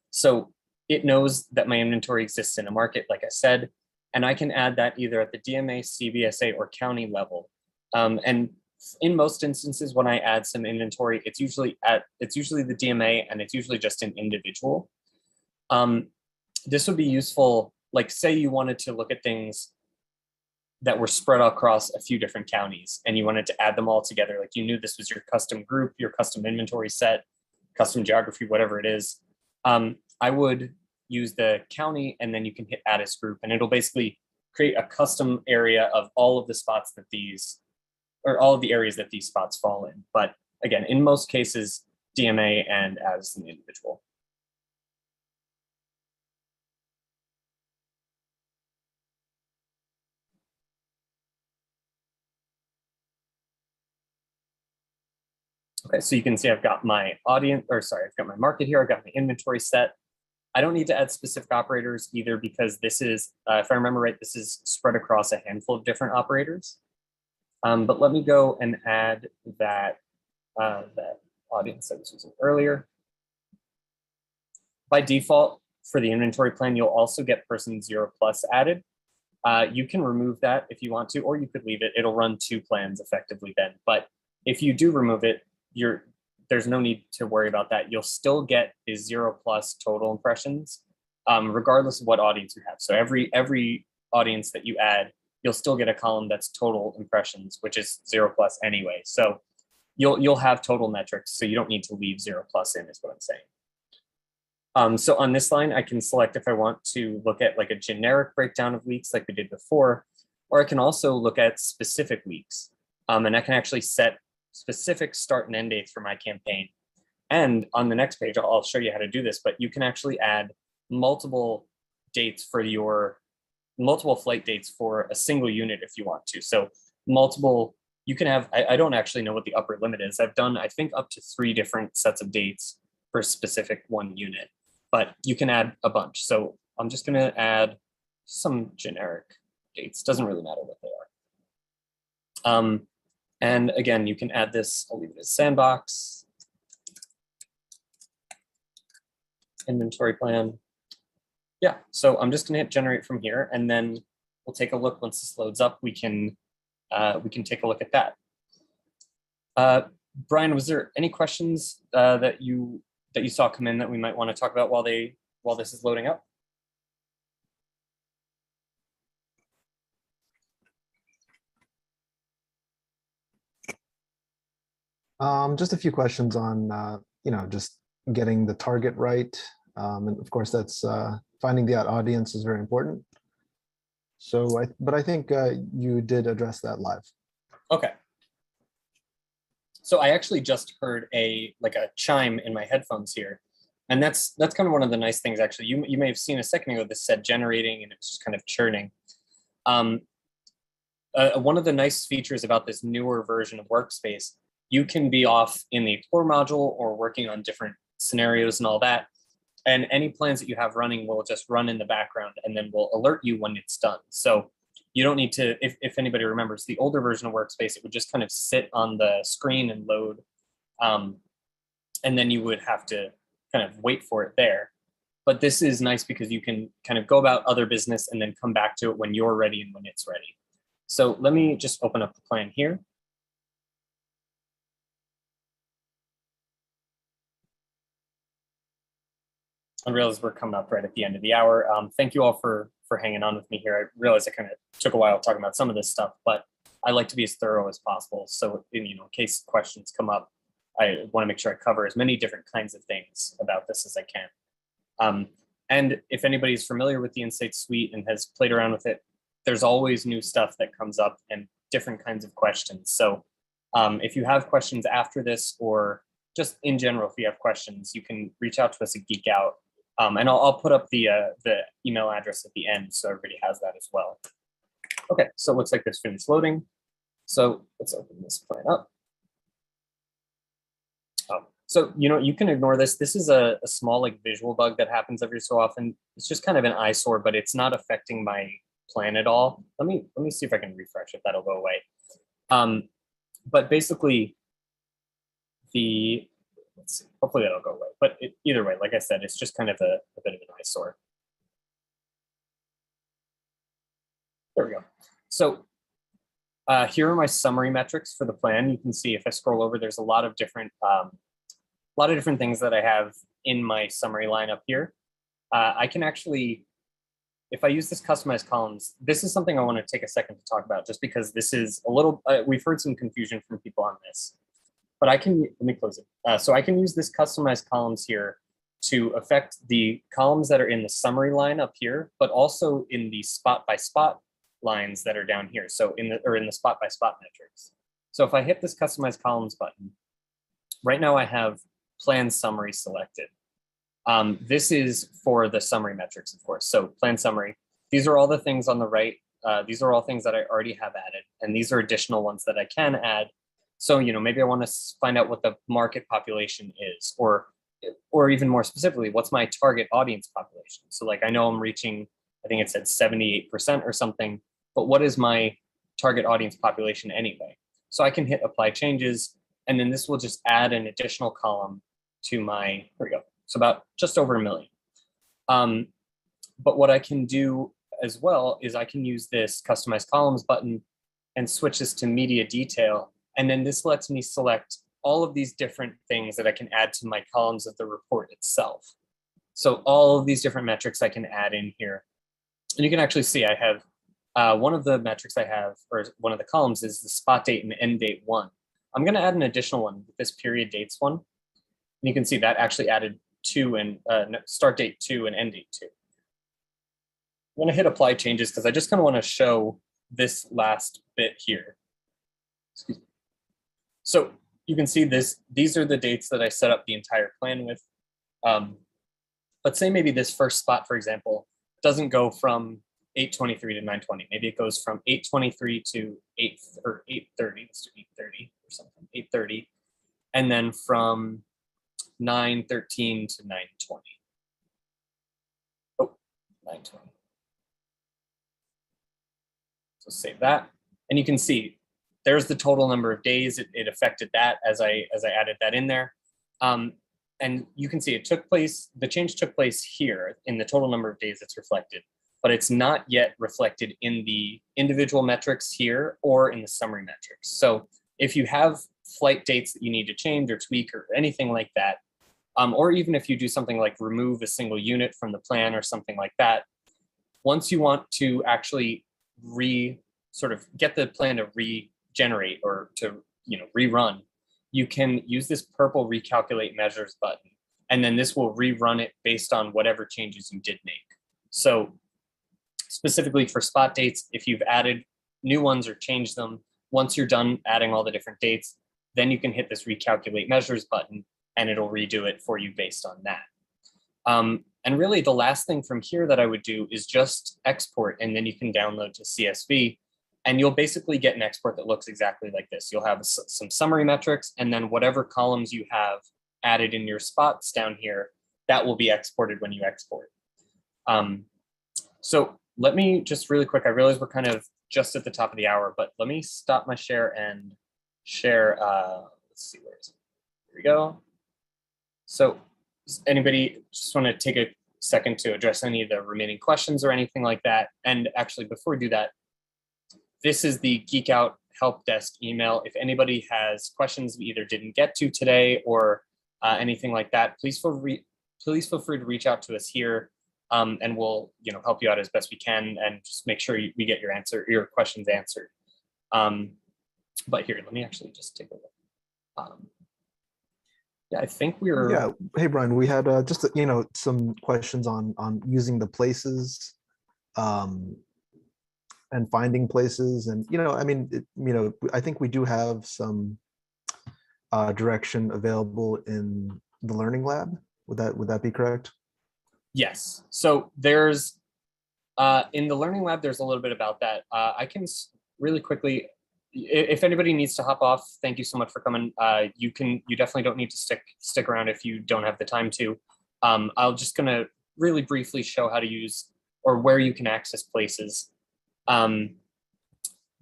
So it knows that my inventory exists in a market, like I said, and I can add that either at the DMA, CBSA, or county level. And in most instances, when I add some inventory, it's usually the DMA, and it's usually just an individual. This would be useful, like say you wanted to look at things that were spread across a few different counties and you wanted to add them all together. Like you knew this was your custom group, your custom inventory set, custom geography, whatever it is. I would use the county and then you can hit add as group, and it'll basically create a custom area of all of the spots that all of the areas that these spots fall in. But again, in most cases, DMA and as an individual. Okay, so you can see I've got my audience, or sorry, I've got my market here. I've got my inventory set. I don't need to add specific operators either, because this is, if I remember right, this is spread across a handful of different operators. But let me go and add that audience I was using earlier. By default, for the inventory plan, you'll also get person 0+ added. You can remove that if you want to, or you could leave it. It'll run 2 plans effectively then. But if you do remove it, there's no need to worry about that. You'll still get the 0+ total impressions, regardless of what audience you have. So every audience that you add, you'll still get a column that's total impressions, which is 0+ anyway. So you'll have total metrics, so you don't need to leave 0 plus in, is what I'm saying. So on this line, I can select if I want to look at like a generic breakdown of weeks like we did before, or I can also look at specific weeks. And I can actually set specific start and end dates for my campaign. And on the next page, I'll show you how to do this, but you can actually add multiple dates for multiple flight dates for a single unit if you want to. So multiple, you can have, I don't actually know what the upper limit is. I've done, I think, up to 3 different sets of dates for a specific one unit, but you can add a bunch. So I'm just gonna add some generic dates. Doesn't really matter what they are. And again, you can add this, I'll leave it as sandbox, inventory plan. Yeah, so I'm just gonna hit generate from here, and then we'll take a look. Once this loads up, we can take a look at that. Brian, was there any questions that you saw come in that we might want to talk about while this is loading up? Just a few questions on, just getting the target right. And of course, that's finding the audience is very important. So, but I think you did address that live. Okay. So I actually just heard a chime in my headphones here. And that's kind of one of the nice things, actually. You may have seen a second ago, this said generating, and it was just kind of churning. One of the nice features about this newer version of Workspace, you can be off in the Explore module or working on different scenarios and all that. And any plans that you have running will just run in the background and then will alert you when it's done. So you don't need to, if anybody remembers the older version of Workspace, it would just kind of sit on the screen and load. And then you would have to kind of wait for it there. But this is nice because you can kind of go about other business and then come back to it when you're ready and when it's ready. So let me just open up the plan here. I realize we're coming up right at the end of the hour. Thank you all for hanging on with me here. I realize it kind of took a while talking about some of this stuff, but I like to be as thorough as possible. So in case questions come up, I want to make sure I cover as many different kinds of things about this as I can. And if anybody's familiar with the Insight Suite and has played around with it, there's always new stuff that comes up and different kinds of questions. So if you have questions after this, or just in general, if you have questions, you can reach out to us at Geek Out. And I'll put up the email address at the end so everybody has that as well. Okay, so it looks like this finished loading. So let's open this plan up. So you can ignore this. This is a small visual bug that happens every so often. It's just kind of an eyesore, but it's not affecting my plan at all. Let me see if I can refresh it. That'll go away. But basically, let's see, hopefully that'll go away. But either way, like I said, it's just kind of a bit of an eyesore. There we go. So here are my summary metrics for the plan. You can see if I scroll over, there's a lot of different things that I have in my summary line up here. I can actually, if I use this customized columns, this is something I want to take a second to talk about, just because this is a little, we've heard some confusion from people on this. But let me close it. So I can use this customized columns here to affect the columns that are in the summary line up here, but also in the spot by spot lines that are down here. So in the spot by spot metrics. So if I hit this customized columns button, right now I have plan summary selected. This is for the summary metrics, of course. So plan summary, these are all the things on the right. These are all things that I already have added, and these are additional ones that I can add. So, maybe I want to find out what the market population is, or even more specifically, what's my target audience population? So I know I'm reaching, I think it said 78% or something, but what is my target audience population anyway? So I can hit apply changes, and then this will just add an additional column to my, here we go. So about just over 1 million. But what I can do as well is I can use this customize columns button and switch this to media detail. And then this lets me select all of these different things that I can add to my columns of the report itself. So all of these different metrics I can add in here. And you can actually see I have one of the metrics I have, or one of the columns, is the spot date and end date 1. I'm going to add an additional one with this period dates one. And you can see that actually added 2 and start date 2 and end date 2. I'm going to hit apply changes because I just kind of want to show this last bit here. Excuse me. So you can see these are the dates that I set up the entire plan with. But say maybe this first spot, for example, doesn't go from 8:23 to 9:20. Maybe it goes from 8:23 to 8:30. Let's do 8:30 or something. 8:30, and then from 9:13 to 9:20. Oh, 9:20. So save that, and you can see there's the total number of days it affected that as I added that in there. And you can see the change took place here in the total number of days it's reflected, but it's not yet reflected in the individual metrics here or in the summary metrics. So if you have flight dates that you need to change or tweak or anything like that, or even if you do something like remove a single unit from the plan or something like that, once you want to actually sort of get the plan to regenerate or to rerun, you can use this purple recalculate measures button, and then this will rerun it based on whatever changes you did make. So specifically for spot dates, if you've added new ones or changed them, once you're done adding all the different dates, then you can hit this recalculate measures button and it'll redo it for you based on that. And really the last thing from here that I would do is just export, and then you can download to CSV. And you'll basically get an export that looks exactly like this. You'll have some summary metrics, and then whatever columns you have added in your spots down here, that will be exported when you export. So let me just really quick, I realize we're kind of just at the top of the hour, but let me stop my share and share, let's see, where is it? Here we go. So does anybody just want to take a second to address any of the remaining questions or anything like that? And actually, before we do that, this is the Geek Out help desk email. If anybody has questions we either didn't get to today or anything like that, please feel free to reach out to us here, and we'll help you out as best we can and just make sure we get your questions answered. But here, let me actually just take a look. Yeah, I think we're. Yeah. Hey, Brian, we had just some questions on using the places. And finding places, and I think we do have some direction available in the Learning Lab. Would that be correct? Yes. So there's in the Learning Lab, there's a little bit about that. I can really quickly, if anybody needs to hop off, thank you so much for coming. You definitely don't need to stick around if you don't have the time to. I'll just gonna really briefly show how to use or where you can access places.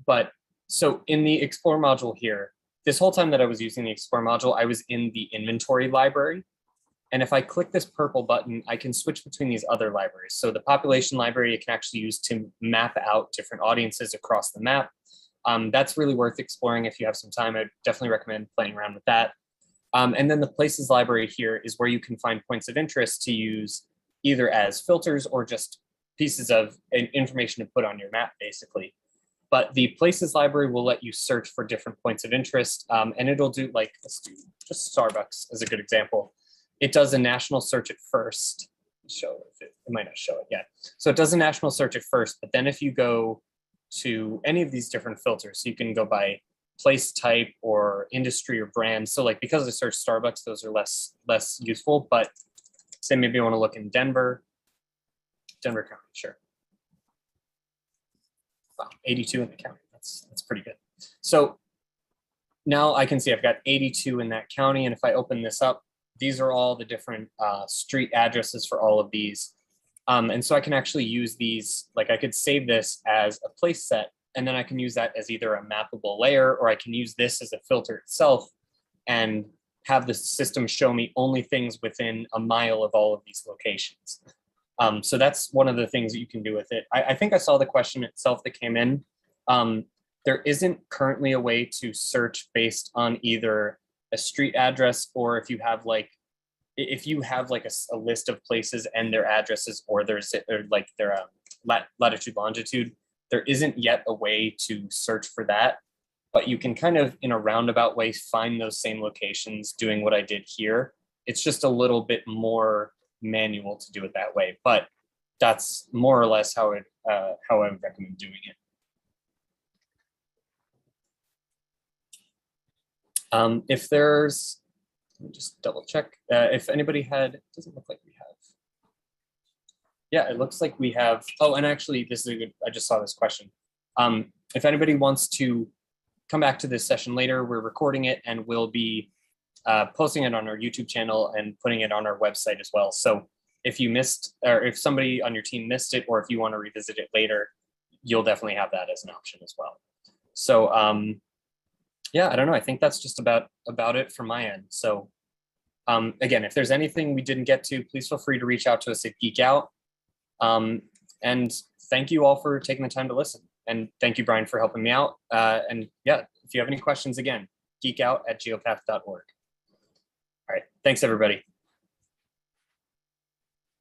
But so in the Explore module here, this whole time that I was using the Explore module, I was in the inventory library. And if I click this purple button, I can switch between these other libraries. So the population library, you can actually use to map out different audiences across the map. That's really worth exploring if you have some time. I definitely recommend playing around with that. And then the places library here is where you can find points of interest to use either as filters or just pieces of information to put on your map, basically. But the places library will let you search for different points of interest, and it'll do, like, let's do just Starbucks as a good example. It does a national search at first. Show it might not show it yet. So it does a national search at first, but then if you go to any of these different filters, so you can go by place type or industry or brand. So like, because I searched Starbucks, those are less useful, but say maybe you want to look in Denver County, sure. Wow, 82 in the county, that's pretty good. So now I can see I've got 82 in that county, and if I open this up, these are all the different street addresses for all of these. And so I can actually use these, like I could save this as a place set, and then I can use that as either a mappable layer, or I can use this as a filter itself and have the system show me only things within a mile of all of these locations. So that's one of the things that you can do with it. I think I saw the question itself that came in. There isn't currently a way to search based on either a street address, or if you have like a list of places and their addresses, or their latitude, longitude, there isn't yet a way to search for that. but you can kind of in a roundabout way find those same locations doing what I did here. It's just a little bit more manual to do it that way, but that's more or less how I would recommend doing it. If there's, let me just double check. If anybody had, it doesn't look like we have. Yeah, it looks like we have. Oh, and actually, this is a good. I just saw this question. If anybody wants to come back to this session later, we're recording it and we'll be posting it on our YouTube channel and putting it on our website as well. So if you missed, or if somebody on your team missed it, or if you want to revisit it later, you'll definitely have that as an option as well. So yeah, I don't know. I think that's just about it from my end. So again, if there's anything we didn't get to, please feel free to reach out to us at Geek Out. And thank you all for taking the time to listen. And thank you, Brian, for helping me out. And yeah, if you have any questions, again, geekout@geopath.org. All right. Thanks, everybody.